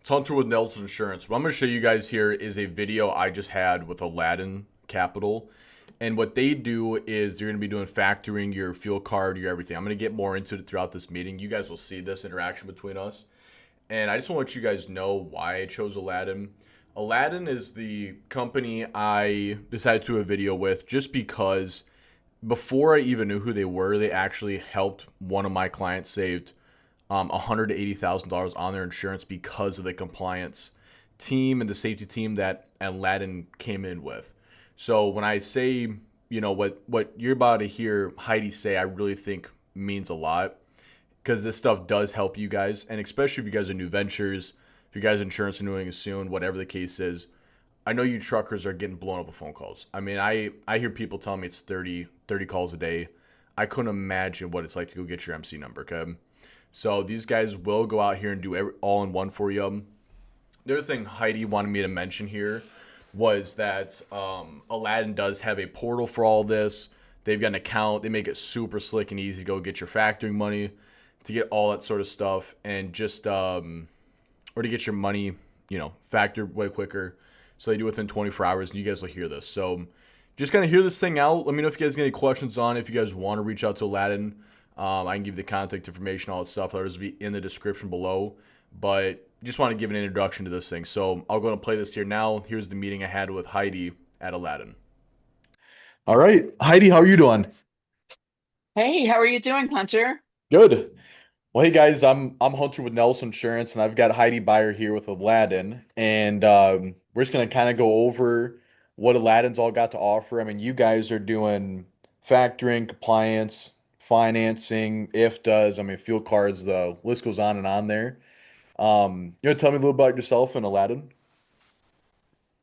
It's Hunter with Nelson Insurance. What I'm going to show you guys here is a video I just had with Aladdin Capital. And what they do is they're going to be doing factoring your fuel card, your everything. I'm going to get more into it throughout this meeting. You guys will see this interaction between us. And I just want to let you guys know why I chose Aladdin. Aladdin is the company I decided to do a video with just because before I even knew who they were, they actually helped one of my clients saved $180,000 on their insurance because of the compliance team and the safety team that Aladdin came in with. So when I say, what you're about to hear Heidi say, I really think means a lot because this stuff does help you guys, and especially if you guys are new ventures, if you guys are insurance renewing soon, whatever the case is. I know you truckers are getting blown up with phone calls. I mean, I hear people telling me it's thirty calls a day. I couldn't imagine what it's like to go get your MC number, okay? So these guys will go out here and do all in one for you. The other thing Heidi wanted me to mention here was that Aladdin does have a portal for all this. They've got an account. They make it super slick and easy to go get your factoring money, to get all that sort of stuff, and just or to get your money, factored way quicker. So they do it within 24 hours, and you guys will hear this. So just kind of hear this thing out. Let me know if you guys get any questions on it. If you guys want to reach out to Aladdin, I can give you the contact information, all that stuff. That'll just be in the description below. But just want to give an introduction to this thing. So I'll go and play this here now. Here's the meeting I had with Heidi at Aladdin. All right, Heidi, how are you doing? Hey, how are you doing, Hunter? Good. Well, hey guys, I'm Hunter with Nelson Insurance, and I've got Heidi Beyer here with Aladdin, and we're just gonna kind of go over what Aladdin's all got to offer. I mean, you guys are doing factoring, compliance, financing, if does, I mean, fuel cards, the list goes on and on there. You want to tell me a little about yourself and Aladdin?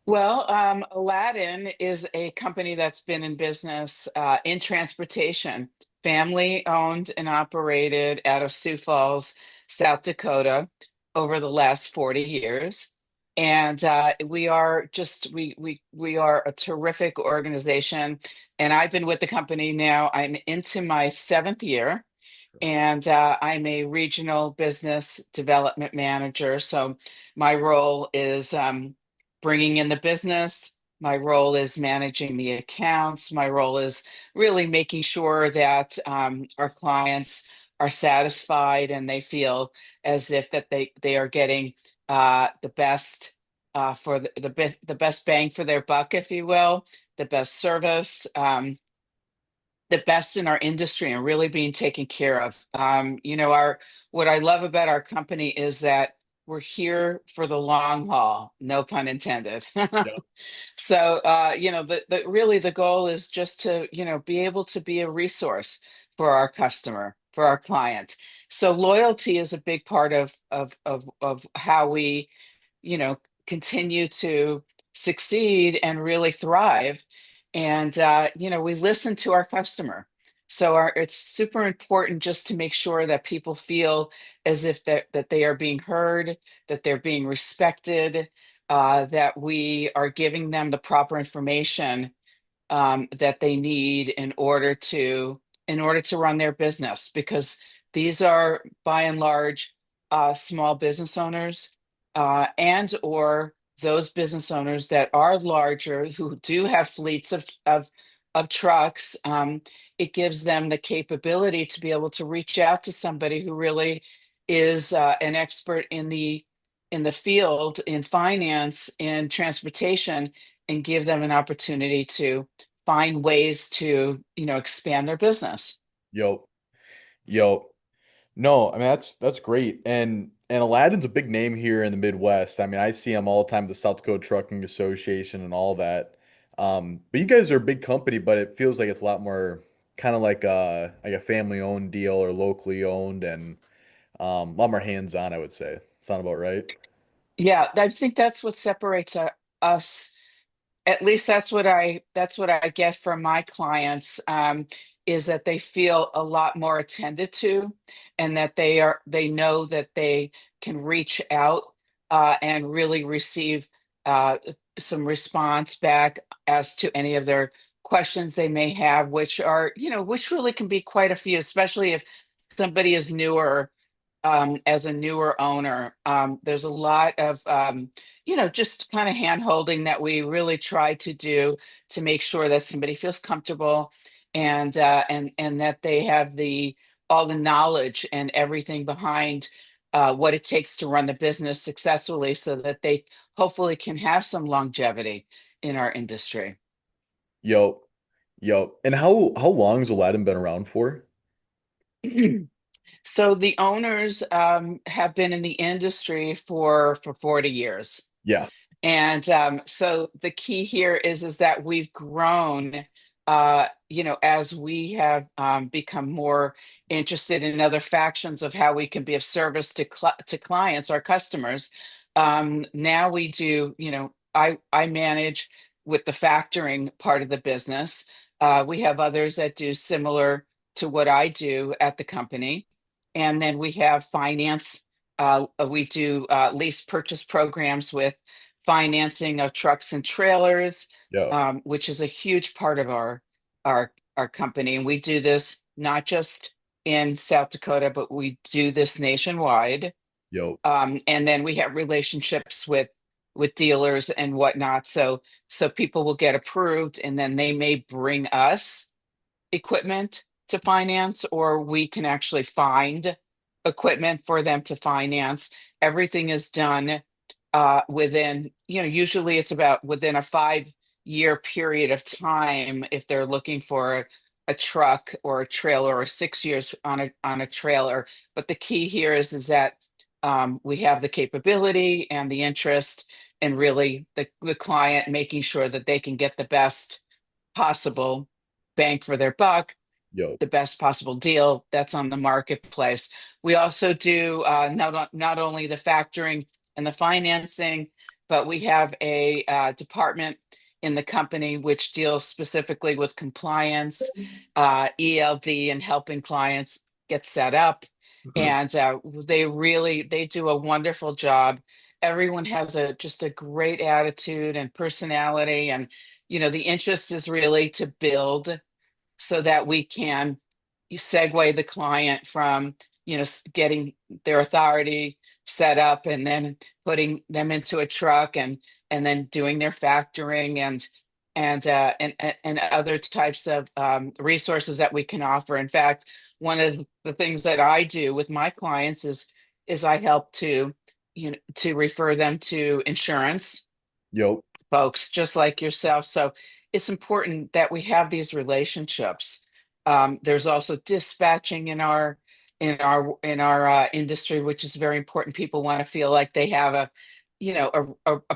Well, Aladdin is a company that's been in business in transportation, family owned and operated out of Sioux Falls, South Dakota, over the last 40 years. And we are just we are a terrific organization. And I've been with the company now. I'm into my seventh year. And I'm a regional business development manager. So my role is bringing in the business. My role is managing the accounts. My role is really making sure that our clients are satisfied and they feel as if that they are getting the best for the best bang for their buck, if you will, the best service. The best in our industry and really being taken care of. Our what I love about our company is that we're here for the long haul, no pun intended. Yeah. So, the really the goal is just to, be able to be a resource for our customer, for our client. So loyalty is a big part of how we, you know, continue to succeed and really thrive. And we listen to our customer. So it's super important just to make sure that people feel as if that they are being heard, that they're being respected, that we are giving them the proper information that they need in order to run their business. Because these are by and large small business owners and or those business owners that are larger who do have fleets of trucks. It gives them the capability to be able to reach out to somebody who really is an expert in the field, in finance, in transportation, and give them an opportunity to find ways to, expand their business. Yo, yo. No, I mean that's great. And Aladdin's a big name here in the Midwest. I mean, I see them all the time, the South Dakota Trucking Association and all that. But you guys are a big company, but it feels like it's a lot more kind of like a family owned deal or locally owned and a lot more hands-on, I would say. Sound about right? Yeah, I think that's what separates us. At least that's what I get from my clients, is that they feel a lot more attended to, and that they know that they can reach out and really receive uh, some response back as to any of their questions they may have, which really can be quite a few, especially if somebody is newer as a newer owner. There's a lot of, just kind of hand holding that we really try to do to make sure that somebody feels comfortable and that they have all the knowledge and everything behind what it takes to run the business successfully so that they hopefully can have some longevity in our industry. Yo, yo. And how long has Aladdin been around for? So the owners have been in the industry for 40 years. Yeah. And so the key here is that we've grown, as we have become more interested in other factions of how we can be of service to clients, our customers. Now we do, I manage with the factoring part of the business. We have others that do similar to what I do at the company. And then we have finance. We do lease purchase programs with financing of trucks and trailers, Yo, which is a huge part of our company. And we do this not just in South Dakota, but we do this nationwide. yo, And then we have relationships with dealers and whatnot. So people will get approved, and then they may bring us equipment to finance, or we can actually find equipment for them to finance. Everything is done within, usually it's about within a 5-year period of time if they're looking for a truck or a trailer, or 6 years on a trailer. But the key here is that we have the capability and the interest, and really the client making sure that they can get the best possible bang for their buck, yo, the best possible deal that's on the marketplace. We also do not only the factoring and the financing, but we have a department in the company which deals specifically with compliance, ELD, and helping clients get set up. Mhm. And they do a wonderful job. Everyone has just a great attitude and personality, and the interest is really to build so that we can segue the client from getting their authority set up, and then putting them into a truck, and then doing their factoring and other types of resources that we can offer. In fact, one of the things that I do with my clients is I help to refer them to insurance yo, folks just like yourself. So it's important that we have these relationships. There's also dispatching in our industry, which is very important. People want to feel like they have a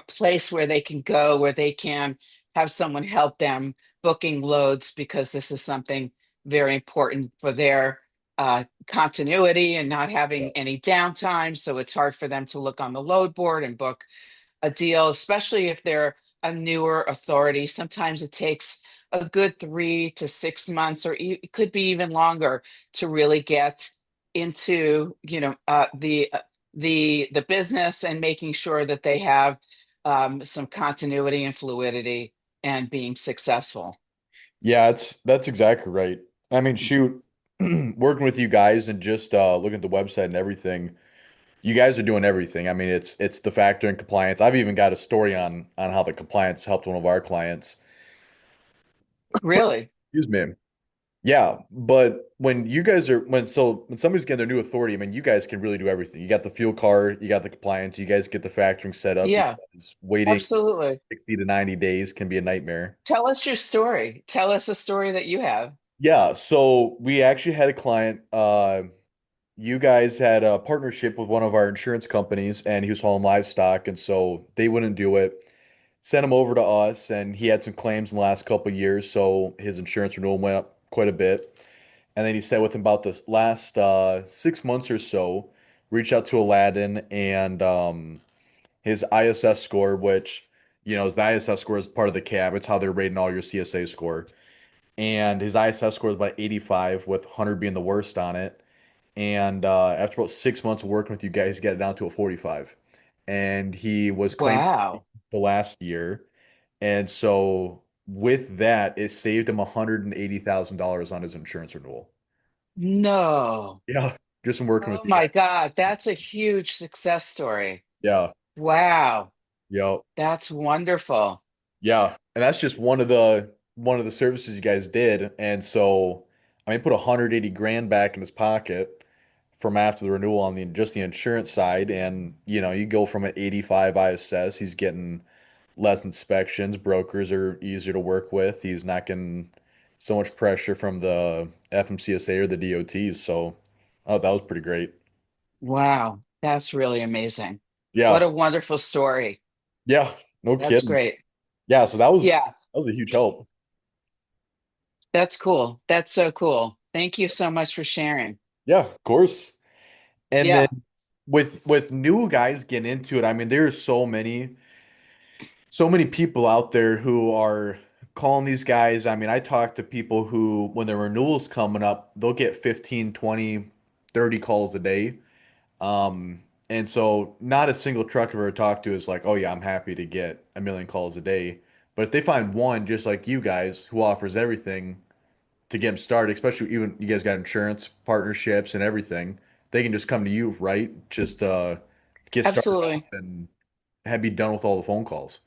place where they can go, where they can have someone help them booking loads, because this is something very important for their continuity and not having any downtime. So it's hard for them to look on the load board and book a deal, especially if they're a newer authority. Sometimes it takes a good 3 to 6 months, or it could be even longer, to really get into, the business, and making sure that they have some continuity and fluidity and being successful. yeah. That's exactly right. I mean, shoot, working with you guys and just looking at the website and everything. You guys are doing everything. I mean, it's the factor in compliance. I've even got a story on how the compliance helped one of our clients. Really? Excuse me. Yeah, but when you guys are when somebody's getting their new authority, I mean, you guys can really do everything. You got the fuel card, you got the compliance, you guys get the factoring set up Yeah, because waiting absolutely. 60 to 90 days can be a nightmare. Tell us your story. Tell us a story that you have. Yeah, so we actually had a client, you guys had a partnership with one of our insurance companies and he was hauling livestock and so they wouldn't do it. Sent him over to us and he had some claims in the last couple of years, so his insurance renewal went up quite a bit. And then he said within about the last 6 months or so, reached out to Aladdin and his ISS score, which, is the ISS score is part of the cab. It's how they're rating all your CSA score. And his ISS score is about 85, with 100 being the worst on it. And after about 6 months of working with you guys, he got it down to a 45. And he was claiming Wow. the last year. And so with that, it saved him $180,000 on his insurance renewal. No. Yeah. just from working Oh with you my guys. God, that's a huge success story. Yeah. Wow, Yeah. that's wonderful. Yeah. And that's just one of the services you guys did. And so I mean put 180 grand back in his pocket from after the renewal on the just the insurance side. And you go from an 85 ISS, he's getting less inspections, brokers are easier to work with. He's not getting so much pressure from the FMCSA or the DOTs. So oh, that was pretty great. Wow, that's really amazing. What Yeah. a wonderful story. Yeah. No That's kidding. great. Yeah, so Yeah, that was a huge help. that's cool. That's so cool. Thank you so much for sharing. Yeah, of course. And then Yeah, with new guys getting into it, I mean, there's so many people out there who are calling these guys. I mean, I talk to people who when their renewals coming up, they'll get 15, 20, 30 calls a day. And so not a single truck I've ever talked to is like, oh yeah, I'm happy to get a million calls a day. But if they find one just like you guys who offers everything to get them started, especially even you guys got insurance partnerships and everything, they can just come to you, right? Just get started up absolutely. and have be done with all the phone calls.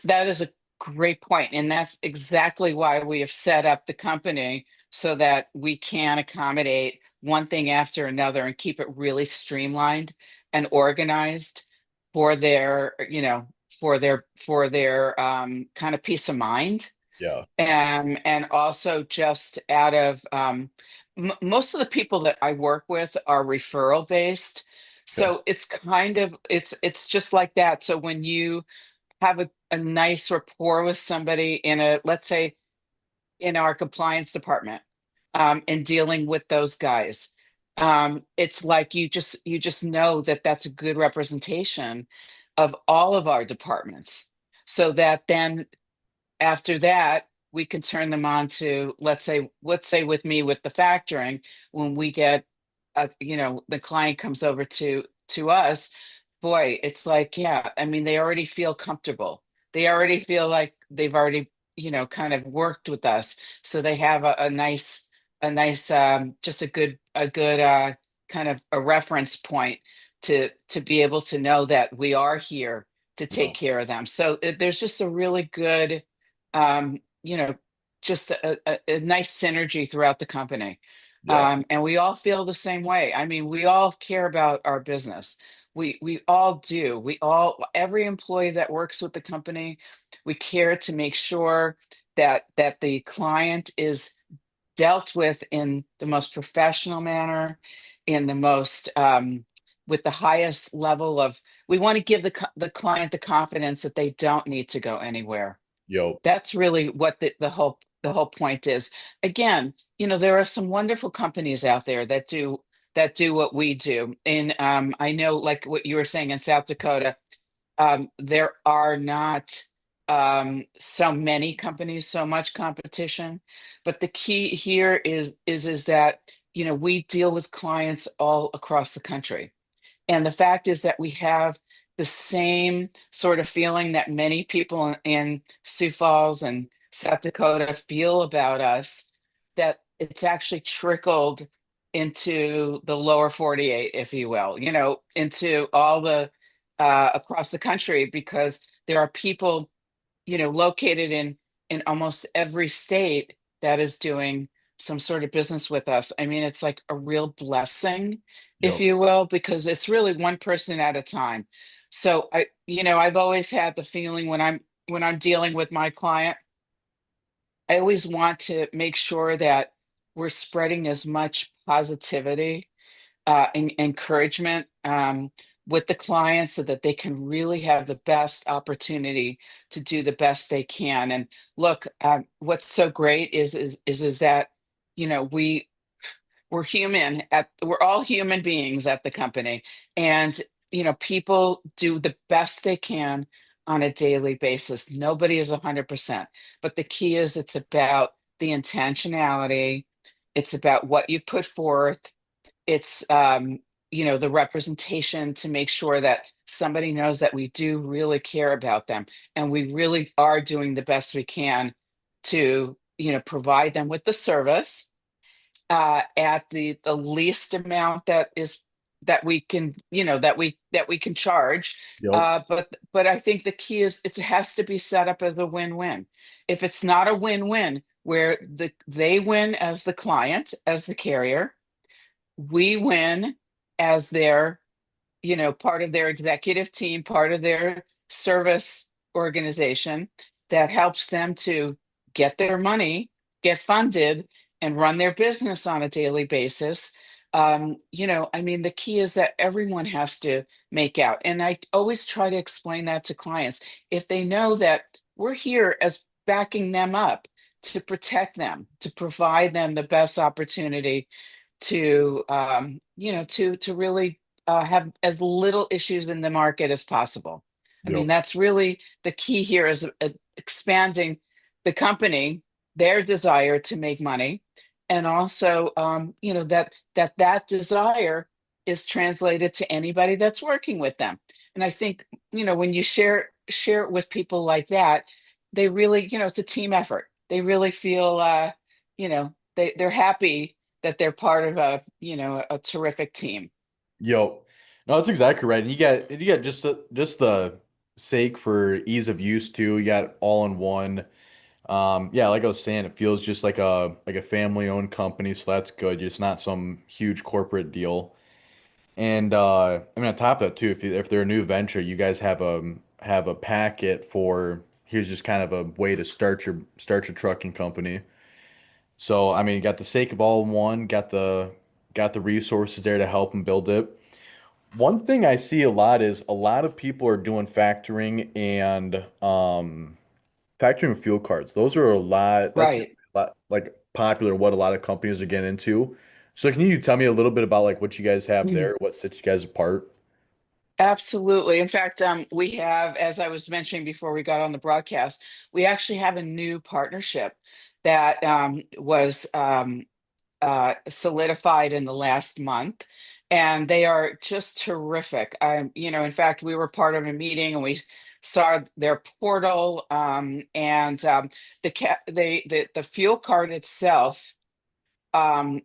That is a great point, and that's exactly why we have set up the company so that we can accommodate one thing after another and keep it really streamlined and organized for their kind of peace of mind. Yeah. And also just out of most of the people that I work with are referral based. Okay. So it's just like that. So when you have a nice rapport with somebody in a, let's say, in our compliance department, and dealing with those guys, it's like you just know that that's a good representation of all of our departments, so that then after that we can turn them on to, let's say with me with the factoring, when we get the client comes over to us. Boy, it's like, yeah, I mean, they already feel comfortable. They already feel like they've already kind of worked with us, so they have a nice just a good kind of a reference point to be able to know that we are here to take Yeah. care of them. So there's just a really good um, you know, just a nice synergy throughout the company. Yeah. And we all feel the same way. I mean, we all care about our business. We all do. Every employee that works with the company, we care to make sure that the client is dealt with in the most professional manner, in the most with the highest level of. We want to give the client the confidence that they don't need to go anywhere. Yo. That's really what the whole point is. Again, there are some wonderful companies out there that do what we do. And I know, like what you were saying in South Dakota, there are not so many companies, so much competition. But the key here is that we deal with clients all across the country. And the fact is that we have the same sort of feeling that many people in Sioux Falls and South Dakota feel about us, that it's actually trickled into the lower 48, if you will, into all the across the country, because there are people located in almost every state that is doing some sort of business with us. I mean, it's like a real blessing, if Yo. you will, because it's really one person at a time. So I've always had the feeling when I'm dealing with my client, I always want to make sure that we're spreading as much positivity and encouragement with the clients, so that they can really have the best opportunity to do the best they can. And look, what's so great is that we're all human beings at the company, and people do the best they can on a daily basis. Nobody is 100%, but the key is it's about the intentionality. It's about what you put forth. It's the representation, to make sure that somebody knows that we do really care about them, and we really are doing the best we can to provide them with the service, at the least amount that we can, that we can charge. Yep. But I think the key is it has to be set up as a win-win. If it's not a win-win where they win as the client, as the carrier, we win as their, part of their executive team, part of their service organization that helps them to get their money, get funded, and run their business on a daily basis. I mean, the key is that everyone has to make out. And I always try to explain that to clients. If they know that we're here as backing them up to protect them, to provide them the best opportunity to to really have as little issues in the market as possible. I mean, Yep. that's really the key here is expanding the company, their desire to make money, and also that desire is translated to anybody that's working with them. And I think when you share it with people like that, they really, it's a team effort. They really feel they're happy that they're part of a terrific team. Yo, no, that's exactly right. And you got just the sake for ease of use too. You got all in one. Yeah, like I was saying, it feels just like a family owned company, so that's good. It's not some huge corporate deal. And I mean, on top of that too, if they're a new venture, you guys have a packet for here's just kind of a way to start your trucking company. So I mean, you got the sake of all in one, got the resources there to help and build it. One thing I see a lot is a lot of people are doing factoring and factoring fuel cards. Those are a lot. That's a Right. lot like popular. What a lot of companies are getting into. So can you tell me a little bit about like what you guys have Mhm. there? What sets you guys apart? Absolutely. In fact, we have, as I was mentioning before we got on the broadcast, we actually have a new partnership that was solidified in the last month, and they are just terrific. In fact, we were part of a meeting and we saw their portal, and the fuel card itself. I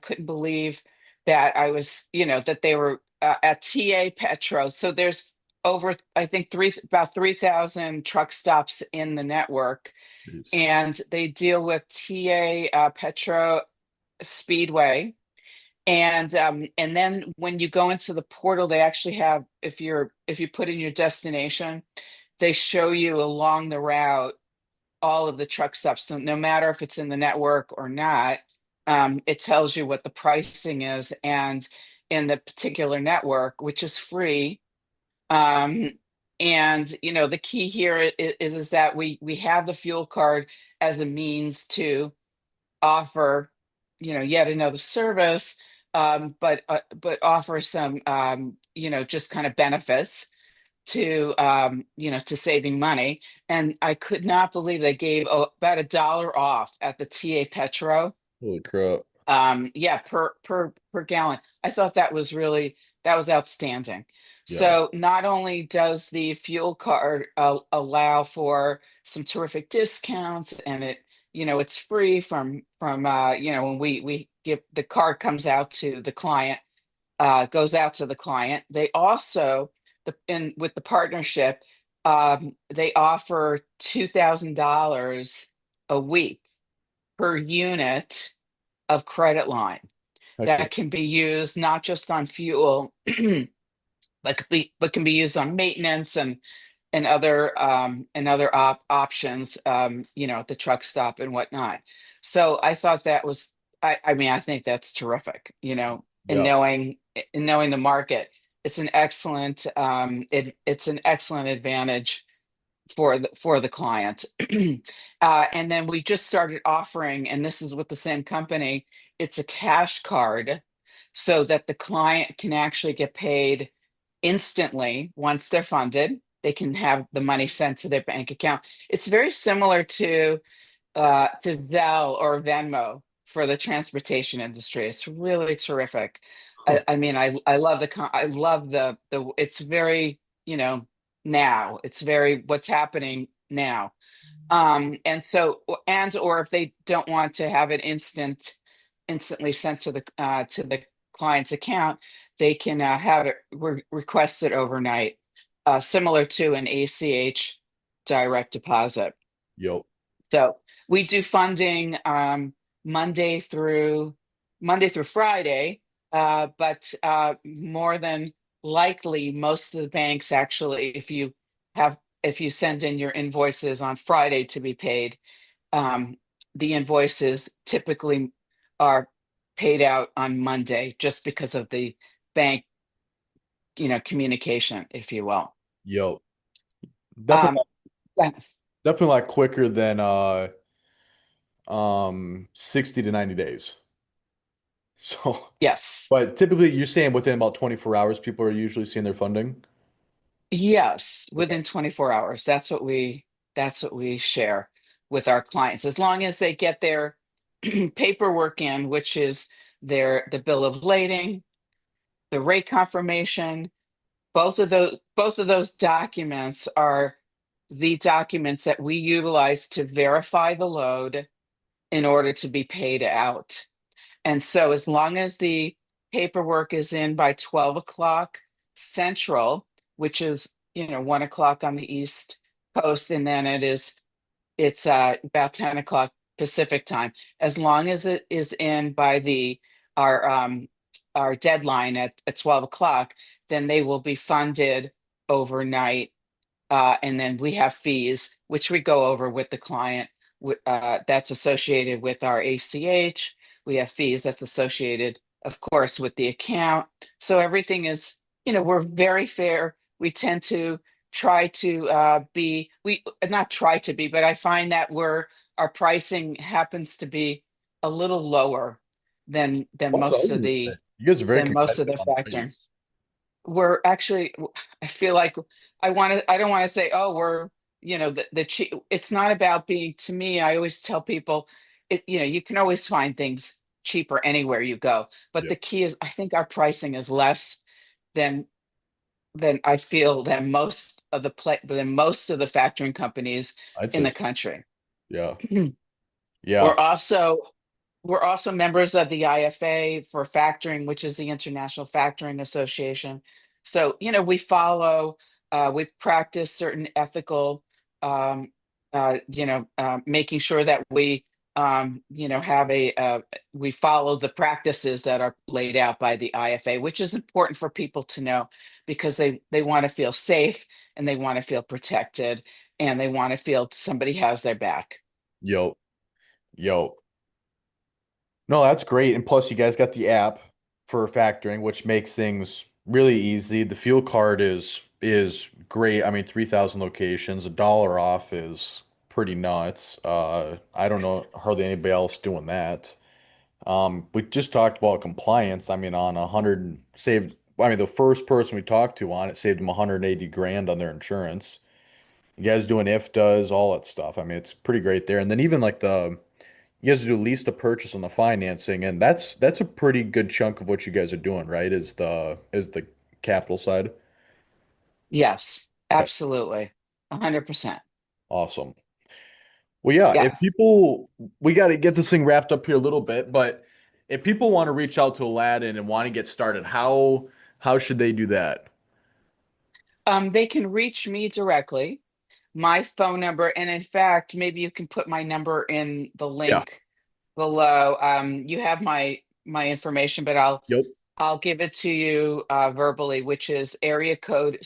couldn't believe that that they were at TA Petro. So there's over, I think, about 3,000 truck stops in the network, Jeez. and they deal with TA Petro Speedway. And then when you go into the portal, they actually have, if you put in your destination, they show you along the route all of the truck stops. So no matter if it's in the network or not, it tells you what the pricing is. And in the particular network, which is free, um, and the key here is that we have the fuel card as a means to offer, yet another service, but offer some, just kind of benefits to to saving money. And I could not believe they gave about $1 off at the TA Petro. Holy crap. Yeah, per gallon. I thought that was outstanding. Yeah. So not only does the fuel card allow for some terrific discounts, and it's free from when we give the card comes out to the client, goes out to the client. They also, with the partnership, they offer $2,000 a week per unit of credit line Heck yeah. that can be used not just on fuel, but can be used on maintenance and other options, at the truck stop and whatnot. So I thought that was, I mean, I think that's terrific, in Yeah. knowing the market. It's an excellent advantage for the client. And then we just started offering, and this is with the same company, it's a cash card so that the client can actually get paid instantly once they're funded. They can have the money sent to their bank account. It's very similar to Zelle or Venmo for the transportation industry. It's really terrific. Huh. I mean, I love I love it's very, now it's very what's happening. now. And so, and or if they don't want to have it instantly sent to the client's account, they can have it requested overnight, similar to an ACH direct deposit. Yep. So we do funding Monday through Monday through Friday, but more than likely, most of the banks actually, if you send in your invoices on Friday to be paid, um, the invoices typically are paid out on Monday, just because of the bank, communication, if you will. Yep. Um, Definitely, definitely a lot quicker than 60 to 90 days. So, yes. but typically you're saying within about 24 hours, people are usually seeing their funding. Yes, Okay. within 24 hours. That's what we share with our clients. As long as they get their paperwork in, which is the bill of lading, the rate confirmation, both of those documents are the documents that we utilize to verify the load in order to be paid out. And so, as long as the paperwork is in by 12 o'clock Central, which is, 1 o'clock on the East Coast, and then it's about 10 o'clock Pacific time. As long as it is in by our our deadline at 12 o'clock, then they will be funded overnight, and then we have fees, which we go over with the client, that's associated with our ACH. We have fees that's associated, of course, with the account. So everything is, we're very fair. We tend to try to we not try to be, but I find that our pricing happens to be a little lower than Also, I was most of gonna say, the you guys are very than most of competitive the on factoring. price. We're actually, I feel like I don't want to say, oh, we're, the cheap. It's not about being, to me, I always tell people, you can always find things cheaper anywhere you go. But Yeah, the key is, I think our pricing is less than I feel than most of the factoring companies I'd in say the so. country. Yeah, We're yeah, also we're also members of the IFA for factoring, which is the International Factoring Association. So, we practice certain ethical, making sure that we follow the practices that are laid out by the IFA, which is important for people to know, because they want to feel safe, and they want to feel protected, and they want to feel somebody has their back. yo, yo. No, that's great. And plus, you guys got the app for factoring, which makes things really easy. The fuel card is great. I mean, 3,000 locations, $1 off is pretty nuts. I don't know hardly anybody else doing that. We just talked about compliance. I mean, on 100 saved. I mean, the first person we talked to on it saved them 180 grand on their insurance. You guys doing if does all that stuff. I mean, it's pretty great there. And then even like you guys do lease to purchase on the financing, and that's a pretty good chunk of what you guys are doing, right? Is the capital side. Yes, Okay, absolutely. 100%. awesome. Well, yeah, Yeah. we got to get this thing wrapped up here a little bit, but if people want to reach out to Aladdin and want to get started, how should they do that? They can reach me directly. My phone number, and in fact, maybe you can put my number in the Yeah. link below. You have my information, but Yep. I'll give it to you verbally, which is area code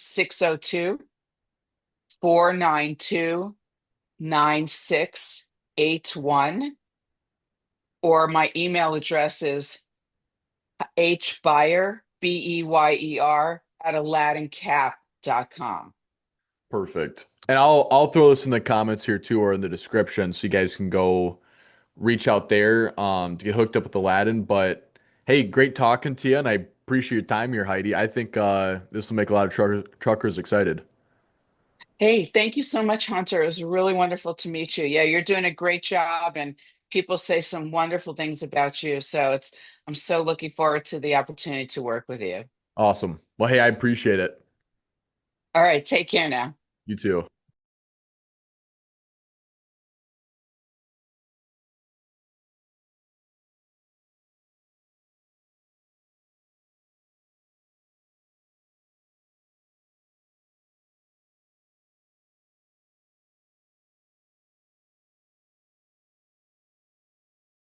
602-492-9681. Or my email address is hbeyer, BEYER, at AladdinCap.com. Perfect. And I'll throw this in the comments here too, or in the description, so you guys can go reach out there to get hooked up with Aladdin. But hey, great talking to you, and I appreciate your time here, Heidi. I think this will make a lot of truckers excited. Hey, thank you so much, Hunter. It was really wonderful to meet you. Yeah, you're doing a great job, and people say some wonderful things about you. So I'm so looking forward to the opportunity to work with you. Awesome. Well, hey, I appreciate it. All right, take care now. You too.